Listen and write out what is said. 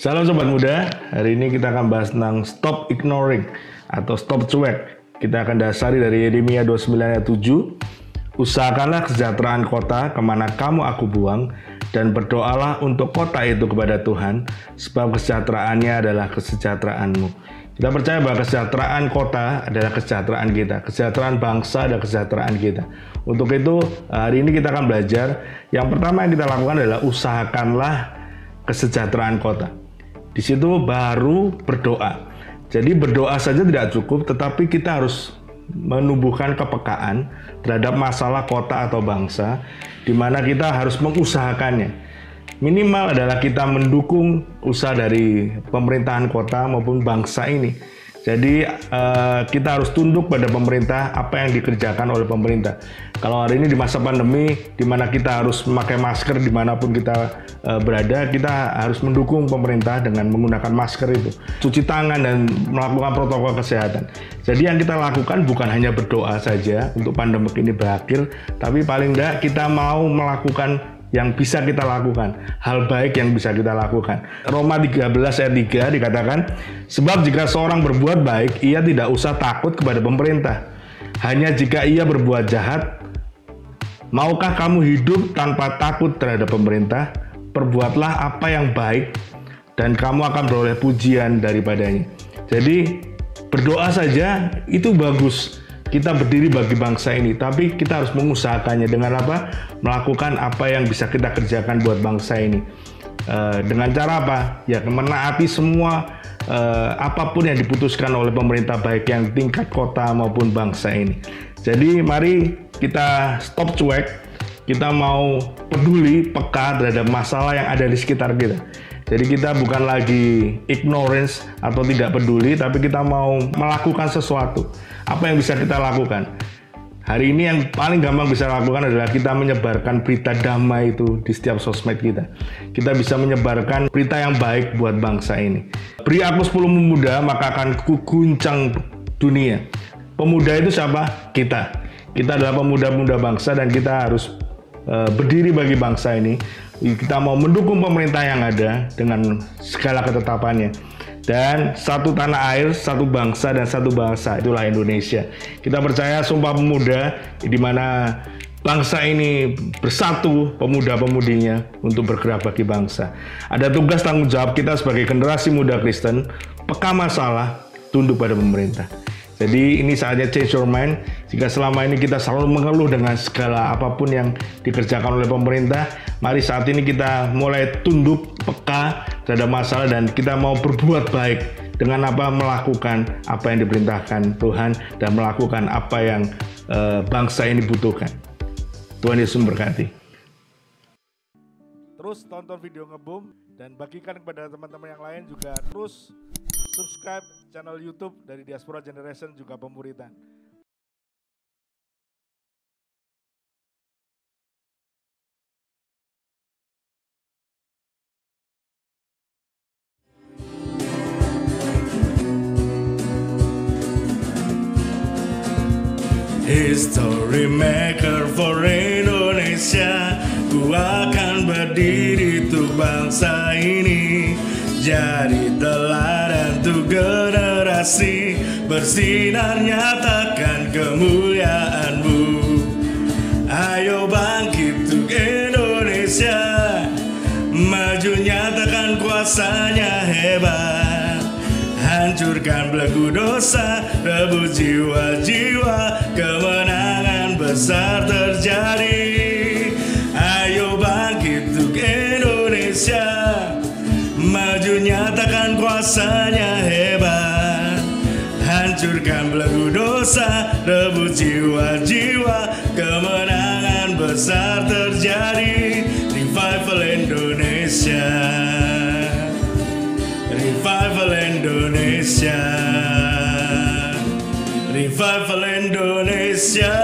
Salam Sobat Muda, hari ini kita akan bahas tentang stop ignoring atau stop cuek. Kita akan dasari dari Yeremia 29 ayat 7. Usahakanlah kesejahteraan kota kemana kamu aku buang, dan berdoalah untuk kota itu kepada Tuhan, sebab kesejahteraannya adalah kesejahteraanmu. Kita percaya bahwa kesejahteraan kota adalah kesejahteraan kita, kesejahteraan bangsa adalah kesejahteraan kita. Untuk itu, hari ini kita akan belajar. Yang pertama yang kita lakukan adalah usahakanlah kesejahteraan kota. Di situ baru berdoa. Jadi berdoa saja tidak cukup, tetapi kita harus menumbuhkan kepekaan terhadap masalah kota atau bangsa, di mana kita harus mengusahakannya. Minimal adalah kita mendukung usaha dari pemerintahan kota maupun bangsa ini. Jadi kita harus tunduk pada pemerintah, apa yang dikerjakan oleh pemerintah. Kalau hari ini di masa pandemi, di mana kita harus memakai masker dimanapun kita berada, kita harus mendukung pemerintah dengan menggunakan masker itu, cuci tangan dan melakukan protokol kesehatan. Jadi yang kita lakukan bukan hanya berdoa saja untuk pandemi ini berakhir, tapi paling tidak kita mau melakukan yang bisa kita lakukan, hal baik yang bisa kita lakukan. Roma 13 ayat 3 dikatakan, sebab jika seorang berbuat baik, ia tidak usah takut kepada pemerintah. Hanya jika ia berbuat jahat, maukah kamu hidup tanpa takut terhadap pemerintah? Perbuatlah apa yang baik, dan kamu akan beroleh pujian daripadanya. Jadi berdoa saja itu bagus. Kita berdiri bagi bangsa ini, tapi kita harus mengusahakannya dengan apa? Melakukan apa yang bisa kita kerjakan buat bangsa ini. Dengan cara apa? Ya menaati semua apapun yang diputuskan oleh pemerintah, baik yang tingkat kota maupun bangsa ini. Jadi mari kita stop cuek, kita mau peduli, peka terhadap masalah yang ada di sekitar kita. Jadi kita bukan lagi ignorance atau tidak peduli, tapi kita mau melakukan sesuatu. Apa yang bisa kita lakukan? Hari ini yang paling gampang bisa lakukan adalah kita menyebarkan berita damai itu di setiap sosmed kita. Kita bisa menyebarkan berita yang baik buat bangsa ini. Beri aku 10 pemuda, maka akan kuguncang dunia. Pemuda itu siapa? Kita. Kita adalah pemuda-pemuda bangsa dan kita harus berdiri bagi bangsa ini. Kita mau mendukung pemerintah yang ada dengan segala ketetapannya. Dan satu tanah air, satu bangsa, dan satu bangsa, itulah Indonesia. Kita percaya Sumpah Pemuda, di mana bangsa ini bersatu, pemuda-pemudinya, untuk bergerak bagi bangsa. Ada tugas tanggung jawab kita sebagai generasi muda Kristen, peka masalah, tunduk pada pemerintah. Jadi ini saatnya change your mind. Jika selama ini kita selalu mengeluh dengan segala apapun yang dikerjakan oleh pemerintah, mari saat ini kita mulai tunduk, peka terhadap masalah, dan kita mau berbuat baik dengan apa? Melakukan apa yang diperintahkan Tuhan dan melakukan apa yang bangsa ini butuhkan. Tuhan Yesus memberkati. Terus tonton video Ngebum dan bagikan kepada teman-teman yang lain juga. Terus subscribe channel YouTube dari Diaspora Generation juga Pemuritan. History maker for Indonesia, ku akan berdiri untuk bangsa ini, jadi teladan untuk generasi, bersinar nyatakan kemuliaan-Mu. Ayo bangkit untuk Indonesia, maju nyatakan kuasanya hebat. Hancurkan belenggu dosa, rebut jiwa-jiwa, kemenangan besar terjadi. Ayo bangkit untuk Indonesia, maju nyatakan kuasanya hebat. Hancurkan belenggu dosa, rebut jiwa-jiwa, kemenangan besar terjadi. Revival Indonesia, Revival Indonesia, Revival Indonesia.